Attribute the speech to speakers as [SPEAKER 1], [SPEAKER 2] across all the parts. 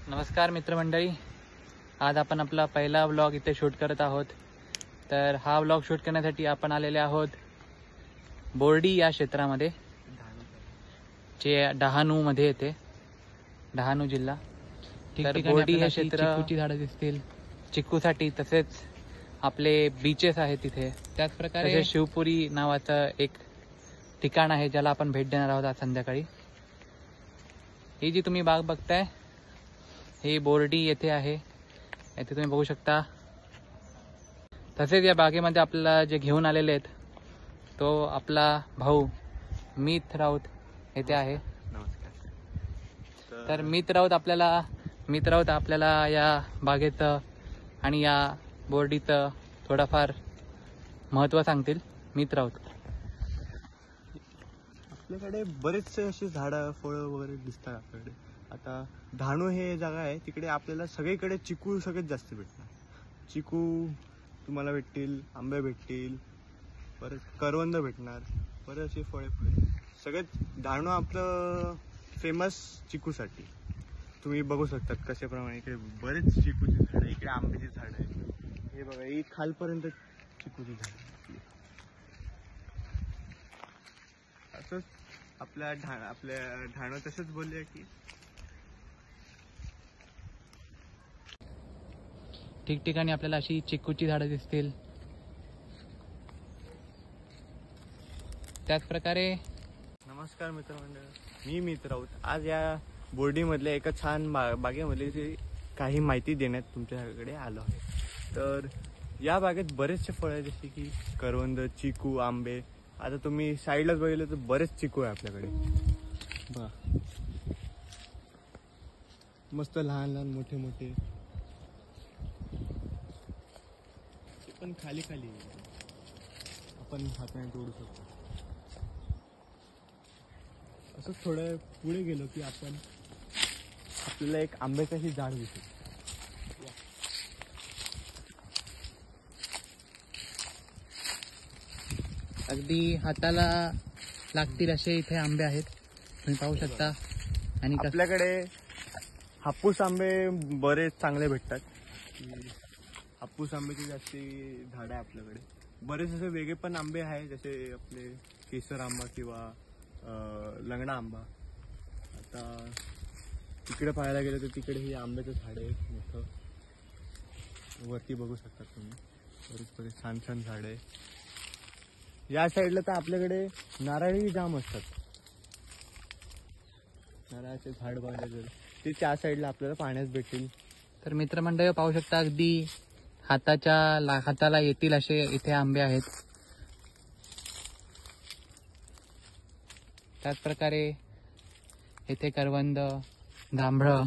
[SPEAKER 1] नमस्कार मित्रमंडळी, आज आपण आपला पहिला व्लॉग इथे शूट करत आहोत। तर हा व्लॉग शूट करण्यासाठी आपण आलेले आहोत बोर्डी या क्षेत्रामध्ये, जे डहाणू मध्ये येते, डहाणू जिल्हा। तर बोर्डी हे क्षेत्र चिकूची झाडं दिसतील चिकूसाठी, तसेच आपले बीचेस आहेत तिथे। त्याच प्रकारे शिवपुरी नावाचं एक ठिकाण आहे ज्याला आपण भेट देणार आहोत आज संध्याकाळी। ही जी तुम्ही बाग बघताय ही बोर्डी येथे आहे, येथे तुम्ही बघू शकता। तसेच या बागेमध्ये आपल्याला जे घेऊन आलेले आहेत तो आपला भाऊ मीत राऊत येथे आहे। नमस्कार। तर मीत राऊत आपल्याला या बागेचं आणि या बोर्डीचं थोडाफार महत्त्व सांगतील। मीत राऊत,
[SPEAKER 2] आपल्याकडे बरेचसे अशी झाडं फळं वगैरे दिसतात आपल्याकडे। आता डहाणू हे जागा आहे, तिकडे आपल्याला सगळीकडे चिकू सगळ्यात जास्त भेटणार। चिकू तुम्हाला भेटतील, आंबे भेटतील, परत करवंद भेटणार, परत असे फळे सगळ्यात डहाणू आपलं फेमस चिकूसाठी। तुम्ही बघू शकतात कशाप्रमाणे इकडे बरेच चिकूची झाडं, इकडे आंब्याची झाडं आहे। हे बघा, ही खालपर्यंत चिकूची झाडं। असंच आपल्या डहाणू तसंच बोलले की
[SPEAKER 1] ठिकठिकाणी आपल्याला अशी चिकूची झाडं दिसतील। त्याच प्रकारे
[SPEAKER 2] नमस्कार मित्रमंडळ, मी मीत राऊत आज या बोर्डीमधल्या एका छान बागेमध्ये काही माहिती देण्यात तुमच्याकडे आलो आहे। तर या बागेत बरेचसे फळ आहे, जसे की करवंद, चिकू, आंबे। आता तुम्ही साईडलाच बघितलं तर बरेच चिकू आहे आपल्याकडे बघा, मस्त लहान लहान मोठे मोठे, पण खाली खाली आपण हाताने तोडू शकतो। असं थोडं पुढे गेलो की आपल्याला एक आंब्याचंही झाड दिसेल।
[SPEAKER 1] अगदी हाताला लागतील असे इथे आंबे आहेत, तुम्ही पाहू शकता। आणि
[SPEAKER 2] आपल्याकडे हापूस आंबे बरेच चांगले भेटतात। हापूस आंब्याची जास्ती झाड आहे आपल्याकडे। बरेच असे वेगळे पण आंबे आहे, जसे आपले केसर आंबा किंवा लंगडा आंबा। आता तिकडे पाहायला गेलं तर तिकडे ही आंब्याचं झाड आहे मोठं, वरती बघू शकता तुम्ही, बरेच छान छान झाड आहे। या साईडला तर आपल्याकडे नारळी जाम असतात, नारळाचे झाड बघायला गेलं ते त्या साईडला आपल्याला पाण्यास भेटेल।
[SPEAKER 1] तर मित्रमंडळ पाहू शकता, अगदी हाताला येतील असे इथे आंबे आहेत। त्याच प्रकारे इथे करवंद, जांभळं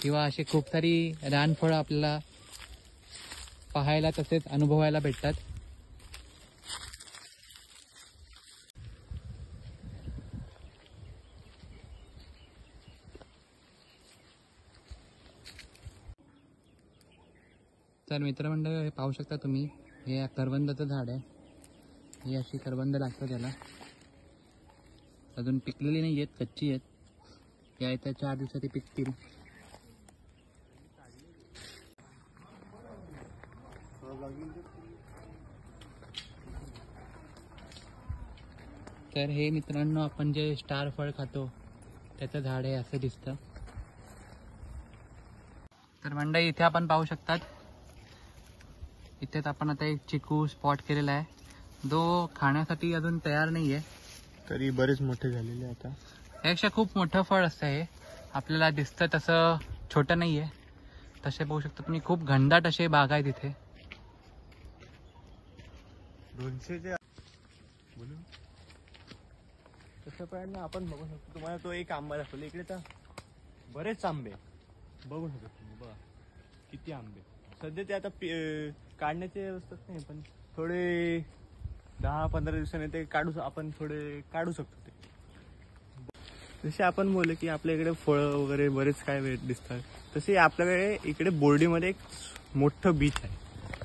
[SPEAKER 1] किंवा असे खूप सारी रानफळं आपल्याला पाहायला तसेच अनुभवायला भेटतात। तर मित्रमंडळ हे पाहू शकता तुम्ही, हे करवंदाचं झाड आहे। ही अशी करवंद लागतं त्याला, अजून पिकलेली नाही आहेत, कच्ची आहेत। या येत्या 4 दिवसात ते पिकतील। तर हे मित्रांनो, आपण जे स्टार फळ खातो त्याचं झाड आहे, असं दिसतं। तर मंडळी इथे आपण पाहू शकतात, इथेच आपण आता एक चिकू स्पॉट केलेला आहे, जो खाण्यासाठी अजून तयार नाही आहे,
[SPEAKER 2] तरी बरेच मोठे झालेले आता।
[SPEAKER 1] यापेक्षा खूप मोठं फळ असतं हे, आपल्याला दिसतं तसं छोटं नाही आहे। तसे पाहू शकता तुम्ही, खूप घनदाट असे बाग आहेत इथे।
[SPEAKER 2] 200चे बोलून तसं पण आपण बघू शकतो। तुम्हाला तो एक आंबा दाखवला, इकडे तर बरेच आंबे बघू शकतो तुम्ही, बघा किती आंबे। सध्या ते आता काढण्याची व्यवस्था नाही, पण थोडे 10-15 दिवसांनी ते आपण थोडे काढू शकतो ते। जसे आपण बोलले की आपल्या इकडे फळं वगैरे बरेच काय दिसतात, तसे आपल्याकडे इकडे बोर्डीमध्ये एक मोठं बीच आहे।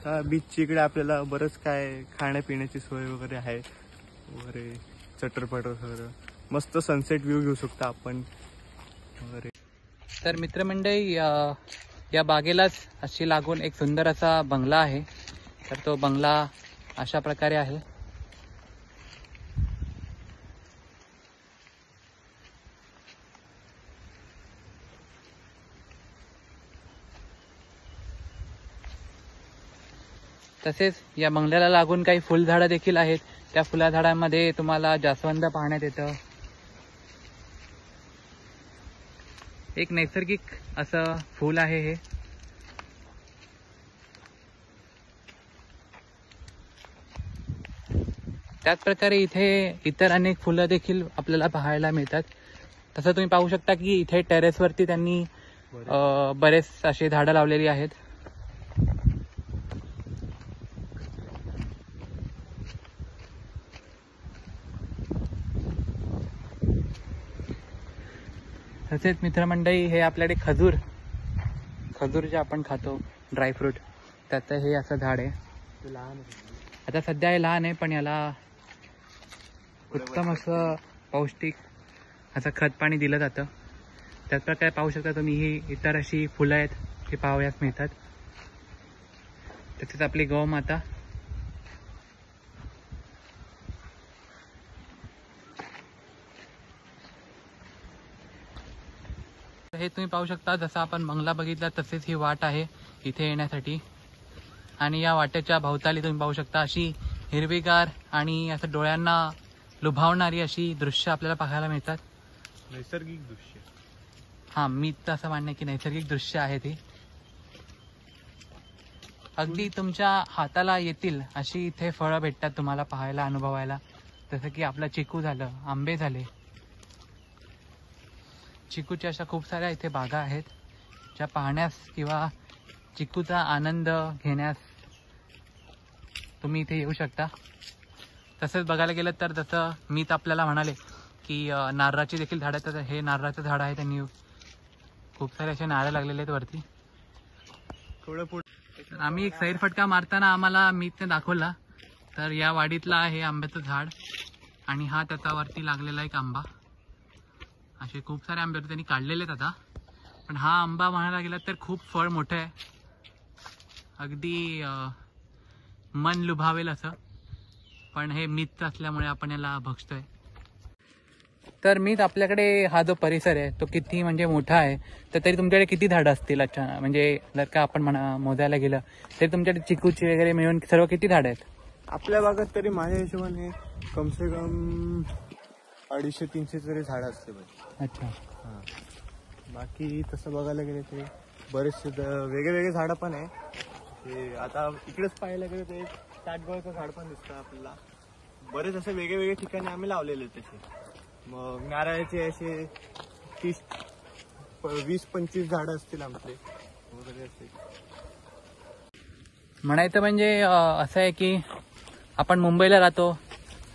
[SPEAKER 2] त्या बीचच्या इकडे आपल्याला बरंच काय खाण्यापिण्याची सोय वगैरे आहे, वगैरे चटरपटर सगळं, मस्त सनसेट व्ह्यू घेऊ शकता आपण वगैरे।
[SPEAKER 1] तर मित्रमंडळी या बागेलाच अशी लागून एक सुंदर असा बंगला आहे. तर तो बंगला अशा प्रकारे आहे. तसेच या बंगल्याला लागून काही फुलझाडं देखील आहेत. त्या फुला झाडांमध्ये तुम्हाला जास्वंद पाहण्यात येतं. एक नैसर्गिक असं फूल आहे हे. त्याच प्रकारे इथे इतर अनेक फुलं देखील आपल्याला पाहायला मिळतात. तसं तुम्ही पाहू शकता की इथे टेरेसवरती त्यांनी बरेच असे झाडं लावलेली आहेत. तसेच मित्रमंडळी हे आपल्याकडे खजूर जे आपण खातो ड्रायफ्रूट, त्याचं हे असं झाड आहे. आता सध्या हे लहान आहे, पण याला उत्तम असं पौष्टिक असं खत पाणी दिलं जातं. त्याच प्रकारे पाहू शकता तुम्ही ही इतर अशी फुलं आहेत ती पाहावयास मिळतात. तसेच आपली गौमाता, हे तुम्ही पाहू शकता. जसं आपण बंगला बघितला तसेच ही वाट आहे इथे येण्यासाठी. आणि या वाटेच्या भोवताली तुम्ही पाहू शकता अशी हिरवीगार आणि असं डोळ्यांना लुभावणारी अशी दृश्य आपल्याला पाहायला मिळतात.
[SPEAKER 2] नैसर्गिक दृश्य.
[SPEAKER 1] हा, मी तर असं मानणं की नैसर्गिक दृश्य आहे ती. अगदी तुमच्या हाताला येतील अशी इथे फळं भेटतात तुम्हाला पाहायला, अनुभवायला. जसं की आपलं चिकू झालं, आंबे झाले. चिकूच्या अशा खूप साऱ्या इथे बागा आहेत ज्या पाहण्यास किंवा चिकूचा आनंद घेण्यास तुम्ही इथे येऊ शकता. तसंच बघायला गेलं तर जसं मी तर आपल्याला म्हणाले की नारळाची देखील झाडं आहेत. तर हे नारळाचं झाड आहे. त्यांनी खूप सारे असे नारळ लागलेले आहेत वरती.
[SPEAKER 2] थोडं पुढे
[SPEAKER 1] आम्ही एक सैरफटका मारताना आम्हाला मीतने दाखवला. तर या वाडीतला आहे आंब्याचं झाड आणि हा त्याचा वरती लागलेला एक आंबा. असे खूप सारे आंबे त्यांनी काढलेले आहेत आता. पण हा आंबा म्हणायला गेला तर खूप फळ मोठं आहे, अगदी मन लुभावेल असं. पण हे मीत असल्यामुळे आपण याला भक्षतोय. तर मीत आपल्याकडे हा जो परिसर आहे तो किती म्हणजे मोठा आहे. तर तरी तुमच्याकडे किती झाडं असतील? अच्छा, म्हणजे जर का आपण मोजायला गेलं तरी तुमच्याकडे चिकूची वगैरे मिळून सर्व किती झाडं आहेत?
[SPEAKER 2] आपल्या भागात तरी माझ्या हिशोबाने कमसे कम 250-300 तरी झाडं असते पाहिजे.
[SPEAKER 1] अच्छा.
[SPEAKER 2] हां, बाकी तसं बघायला गेलं ते बरेचसे वेगळे झाडं पण आहे. ते आता इकडेच पाहायला गेलं तर एक ताटगळचं झाड पण दिसतं आपल्याला. बरेच असे वेगळे ठिकाणी आम्ही लावलेले तसे. मग नारळाचे असे 20-25 झाडं असतील आमचे वगैरे असे.
[SPEAKER 1] म्हणायचं म्हणजे असं आहे की आपण मुंबईला राहतो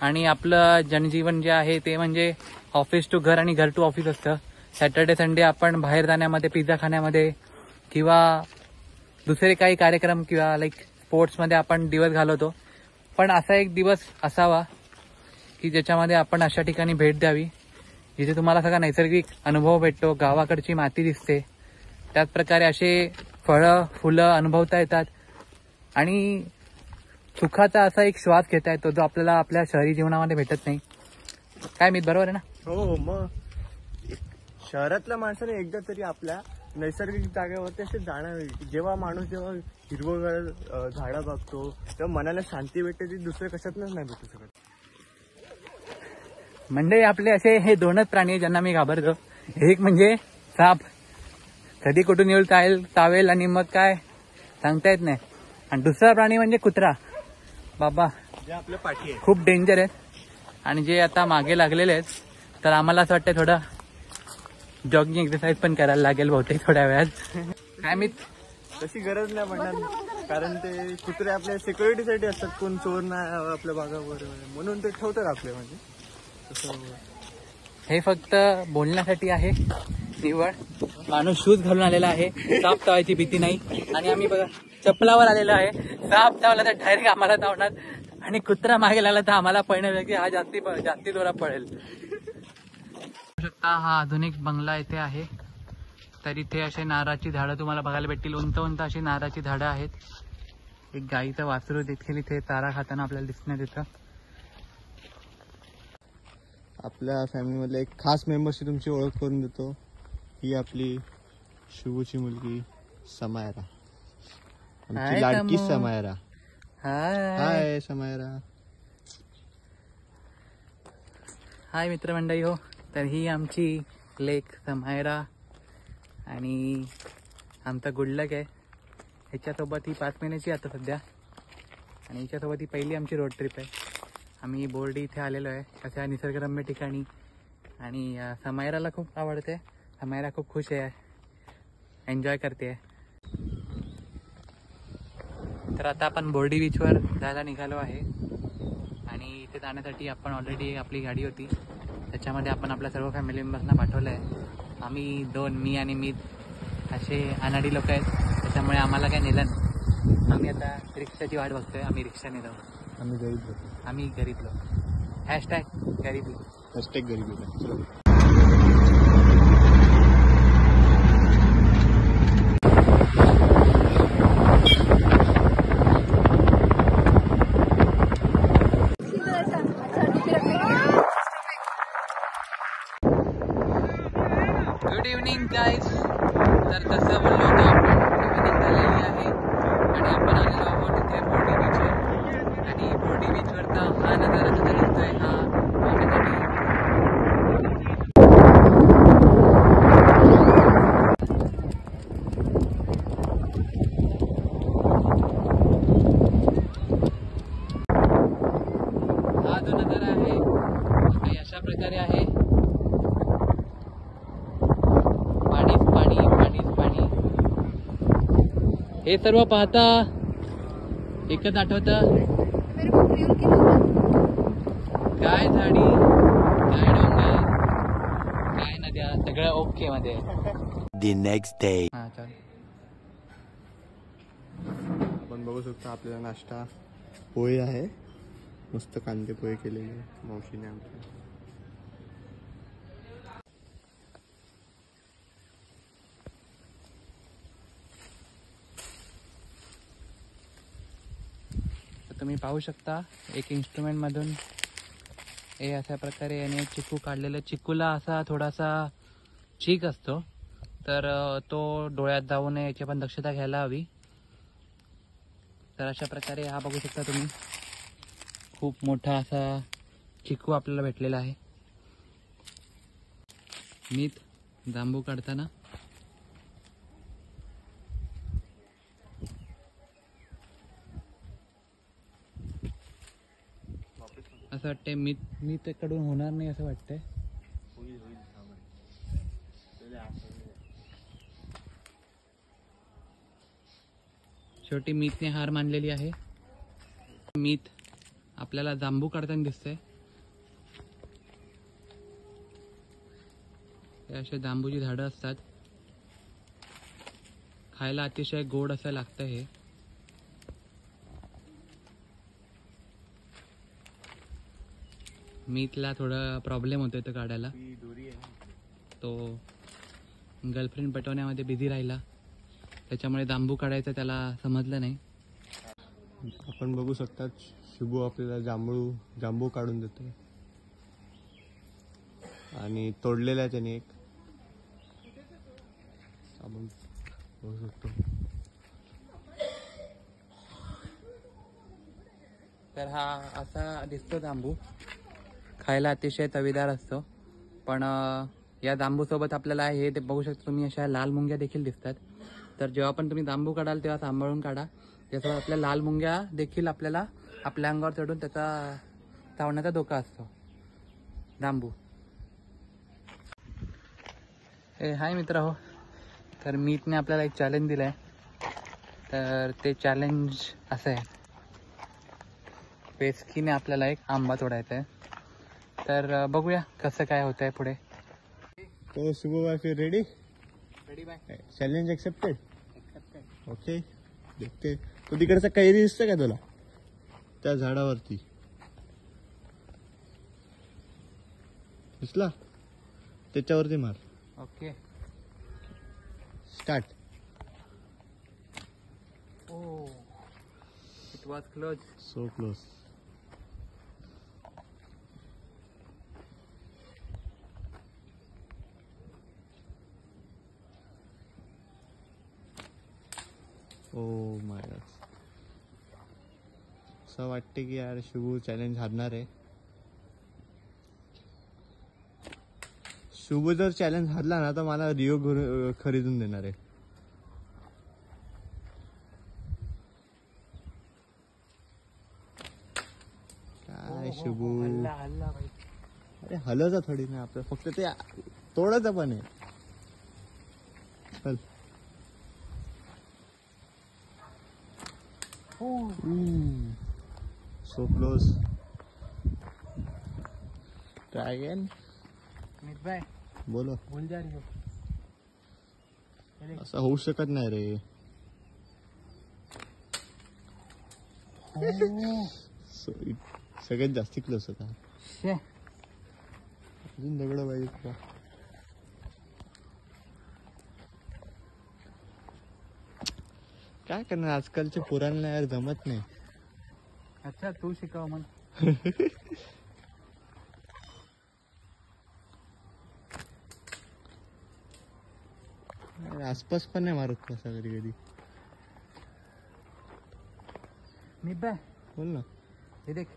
[SPEAKER 1] आणि आपलं जनजीवन जे आहे ते म्हणजे ऑफिस टू घर आणि घर टू ऑफिस असतं. सॅटर्डे संडे आपण बाहेर जाण्यामध्ये, पिझ्झा खाण्यामध्ये किंवा दुसरे काही कार्यक्रम किंवा लाईक स्पोर्ट्समध्ये आपण दिवस घालवतो. पण असा एक दिवस असावा की ज्याच्यामध्ये आपण अशा ठिकाणी भेट द्यावी जिथे तुम्हाला सगळा नैसर्गिक अनुभव भेटतो, गावाकडची माती दिसते, त्याच प्रकारे असे फळं फुलं अनुभवता येतात आणि सुखाचा असा एक श्वास घेता येतो जो आपल्याला आपल्या शहरी जीवनामध्ये भेटत नाही. काय मी बरोबर आहे ना?
[SPEAKER 2] हो, मग शहरातल्या माणसाने एकदा तरी आपल्या नैसर्गिक जागेवरती असे जाणं. जेव्हा हिरवगार झाडं बघतो तेव्हा मनाला शांती भेटते, ती दुसऱ्या कशातच नाही भेटू शकत.
[SPEAKER 1] म्हणजे आपले असे हे दोनच प्राणी आहेत ज्यांना मी घाबरतो. एक म्हणजे साप, कधी कुठून येऊन चावेल आणि मग काय सांगता येत नाही. आणि दुसरा प्राणी म्हणजे कुत्रा. बाबा,
[SPEAKER 2] जे आपल्या पाठी आहे,
[SPEAKER 1] खूप डेंजर आहेत. आणि जे आता मागे लागलेले आहेत तर आम्हाला असं वाटतं थोडं जॉगिंग एक्सरसाइज पण करायला लागेल बहुतेक थोड्या वेळात. काय मी
[SPEAKER 2] तशी गरज नाही पडणार, कारण ते कुत्रे आपल्या सिक्युरिटीसाठी असतात. कोण चोर नाही आपल्या भागावर, म्हणून ते ठेवतात आपले. म्हणजे
[SPEAKER 1] हे फक्त बोलण्यासाठी आहे निवड. माणूस शूज घालून आलेला आहे, साप चावायची भीती नाही. आणि आम्ही बघा चपलावर आलेलो आहे. साप चावला तर डायरेक्ट आम्हाला चावणार आणि कुत्रा मागे लागला तर आम्हाला पळणं की हा जास्ती जोरात पळेल. शकता हा आधुनिक बंगला इथे आहे. तर इथे असे नारळाची झाडं तुम्हाला बघायला भेटतील. उंच उंच अशी नारळाची झाडं आहेत. एक गाईचं वासरू देखील इथे चारा खाताना आपल्याला दिसण्यात येतं.
[SPEAKER 2] आपल्या फॅमिलीमधल्या एक खास मेंबरशी तुमची ओळख करून देतो. ही आपली शुभूची मुलगी समायरा, आमची
[SPEAKER 1] हाय
[SPEAKER 2] लाडकी
[SPEAKER 1] समू.
[SPEAKER 2] समायरा. हाय समायरा.
[SPEAKER 1] हाय मित्रमंडळी हो. तर ही आमची लेक समायरा आणि आमचा गुडलक आहे. ह्याच्यासोबत ही 5 महिन्याची आता सध्या आणि हिच्यासोबत ही पहिली आमची रोड ट्रिप आहे. आम्ही बोर्डी इथे आलेलो आहे अशा निसर्गरम्य ठिकाणी आणि समायराला खूप आवडते. समायरा खूप खुश आहे, एन्जॉय करते. तर आता आपण बोर्डी बीचवर जायला निघालो आहे आणि इथे जाण्यासाठी आपण ऑलरेडी आपली गाडी होती त्याच्यामध्ये आपण आपल्या सर्व फॅमिली मेंबर्सना पाठवलं आहे. आम्ही 2 मी आणि मी असे अनाडी लोक आहेत त्याच्यामुळे आम्हाला काय नेलं नाही. आम्ही आता रिक्षाची वाट बघतोय. आम्ही रिक्षाने जाऊ.
[SPEAKER 2] आम्ही गरीब लोक.
[SPEAKER 1] आम्ही गरीब लोक. # गरीबी.
[SPEAKER 2] गरीबी.
[SPEAKER 1] Good evening guys. तर तसं बोललो होतो आपण इव्हनिंग झालेली आहे आणि आपण आलेलो आहोत इथे बोर्डी बीचवर. आणि बोर्डी बीचवरचा हा नजारा कसा दिसतोय हा बघण्यासाठी हा जो नजारा आहे काही अशा प्रकारे आहे. पाणी. हे सर्व पाहता एकच आठवतं काय झाडी, काय डोंगर, काय नद्या, सगळं ओके मध्ये.
[SPEAKER 3] The next day.
[SPEAKER 1] हा चाल.
[SPEAKER 2] आपण बघू शकतो आपल्याला नाश्ता पोहे आहे. मस्त कांदे पोहे केलेले मावशीने आमच्या.
[SPEAKER 1] तुम्ही पाहू शकता एक इन्स्ट्रुमेंट मधून हे अशा प्रकारे याने चिकू काढलेलं. चिकूला असा थोडासा चीक असतो तर तो डोळ्यात जाऊ नये याची पण दक्षता घ्यायला हवी. तर अशा प्रकारे हा बघू शकता तुम्ही खूप मोठा असा चिकू आपल्याला भेटलेला आहे. मीठ जांबू काढताना असं वाटतंय मीठ कडून होणार नाही असं वाटतंय. शेवटी मीठने हार मानलेली आहे. मीठ आपल्याला जांबू काढताना दिसतंय. हे असे जांबूची झाडं असतात. खायला अतिशय गोड असं लागतं हे. मीठला थोडा प्रॉब्लेम होतोय तो काढायला. तो गर्लफ्रेंड पटवण्यामध्ये बिझी राहिला त्याच्यामुळे जांबू काढायचं त्याला समजलं नाही.
[SPEAKER 2] आपण बघू शकता शुभू आपल्याला जांबू काढून देतो आणि तोडलेला आहे त्याने एक. आपण बघू शकतो.
[SPEAKER 1] तर हा असा दिसतो जांबू. खायला अतिशय चवीदार असतो. पण या जांबू सोबत आपल्याला हे ते बघू शकता तुम्ही अशा लाल मुंग्या देखील दिसतात. तर जेव्हा पण तुम्ही जांबू काढाल तेव्हा सांभाळून काढा. त्यासोबत आपल्या लाल मुंग्या देखील आपल्याला आपल्या अंगावर चढून त्याचा चावण्याचा धोका असतो. जांबू हाय मित्र हो. तर मीठने आपल्याला एक चॅलेंज दिलं आहे. तर ते चॅलेंज असं आहे पेस्कीने आपल्याला एक आंबा तोडायचा आहे. तर बघूया कसं काय होत आहे पुढे.
[SPEAKER 2] तो Shubhu bye ready.
[SPEAKER 1] Ready bye.
[SPEAKER 2] Challenge accepted. Okay देखते. तो तिकडचा कैरी दिसतं का तुला त्या झाडावरती दिसला त्याच्यावरती मार.
[SPEAKER 1] Okay
[SPEAKER 2] start.
[SPEAKER 1] Oh, it was close.
[SPEAKER 2] So close. Oh my God. असं वाटते की यार शुभू चॅलेंज हारणार आहे. शुभू जर चॅलेंज हारला ना तर मला रिओ खरीदून देणार आहे. काय शुभू.
[SPEAKER 1] हल्ला भाई.
[SPEAKER 2] अरे हलवचा थोडी ना आपलं फक्त ते तोडायचं पण आहे. चल. So close. Try again.
[SPEAKER 1] मित भाई
[SPEAKER 2] बोलो.
[SPEAKER 1] भूल जा रही हो.
[SPEAKER 2] असं होऊ शकत नाही रे. सगळ्यात जास्ती क्लोज होता.
[SPEAKER 1] शे.
[SPEAKER 2] अजून दगड पाहिजे तुला. काय करणार आजकालच्या पोरांना यार जमत नाही.
[SPEAKER 1] अच्छा तू शिकव मग.
[SPEAKER 2] आसपास पण नाही मारत कसा कधी कधी.
[SPEAKER 1] मित भाई
[SPEAKER 2] बोल ना.
[SPEAKER 1] ये देख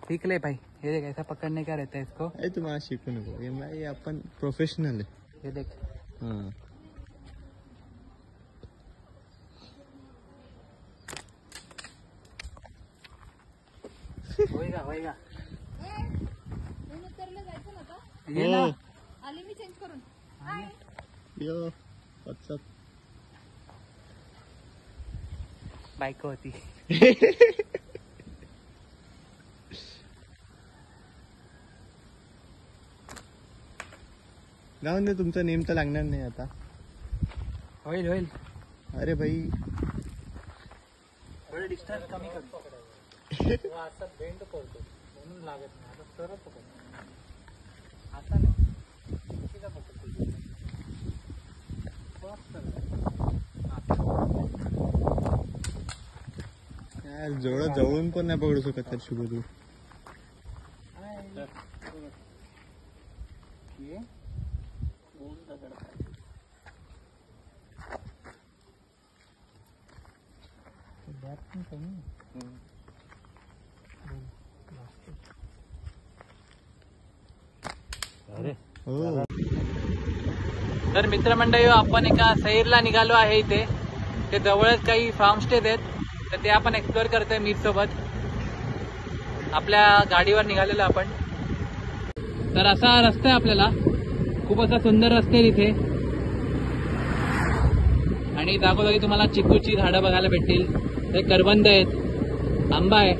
[SPEAKER 1] सीख ले भाई. ये देख ऐसा पकड़ने का रहता है इसको.
[SPEAKER 2] अरे तू मला शिकू नको. हे भाई आपण प्रोफेशनल आहे.
[SPEAKER 1] ये देख.
[SPEAKER 2] हा.
[SPEAKER 1] होएगा होएगा.
[SPEAKER 4] ऊन उतरलं जायचं ना आता.
[SPEAKER 1] ये ना.
[SPEAKER 4] आली मी चेंज करून.
[SPEAKER 2] यो व्हॉट्सअप.
[SPEAKER 1] बायको होती.
[SPEAKER 2] जाऊन दे तुमचा नेम तर लागणार नाही आता.
[SPEAKER 1] होईल होईल.
[SPEAKER 2] अरे भाई
[SPEAKER 1] थोडे डिस्टन्स कमी कर. असं बेंड करतो म्हणून लागत नाही. आता सरळ पकड. आता नाही. कितीदा पकडतो.
[SPEAKER 2] यार जवळ जवळून पण नाही पकडू शकत तर शुभ तू.
[SPEAKER 1] ये
[SPEAKER 2] हो.
[SPEAKER 1] तर मित्रमंडळी आपण एका सैरला निघालो आहे. इथे ते जवळच काही फार्म स्टेज आहेत तर ते आपण एक्सप्लोअर करतोय मीत सोबत. आपल्या गाडीवर निघालेलो आपण. तर असा रस्ता आहे आपल्याला. खूप असा सुंदर रस्ते आहे तिथे आणि जागोजागी तुम्हाला चिकूची झाडं बघायला भेटतील. ते करवंद आहेत, आंबा आहे.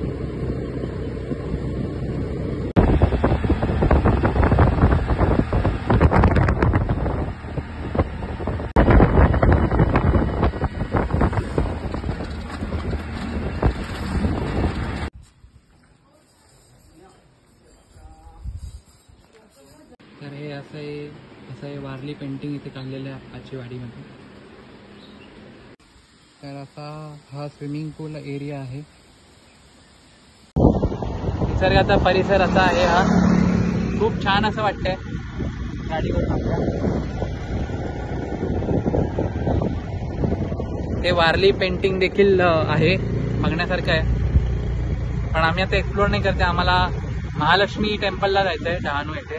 [SPEAKER 1] तर हे असं आहे वारली पेंटिंग इथे काढलेलं आहे आपाची वाडीमध्ये. तर असा हा स्विमिंग पूल एरिया आहे. निसर्गाचा परिसर असा आहे हा. खूप छान असं वाटतंय गाडीवरून आपल्या. हे वारली पेंटिंग देखील आहे बघण्यासारखं आहे. पण आम्ही आता एक्सप्लोर नाही करते. आम्हाला महालक्ष्मी टेम्पलला जायचं आहे डहाणू येथे.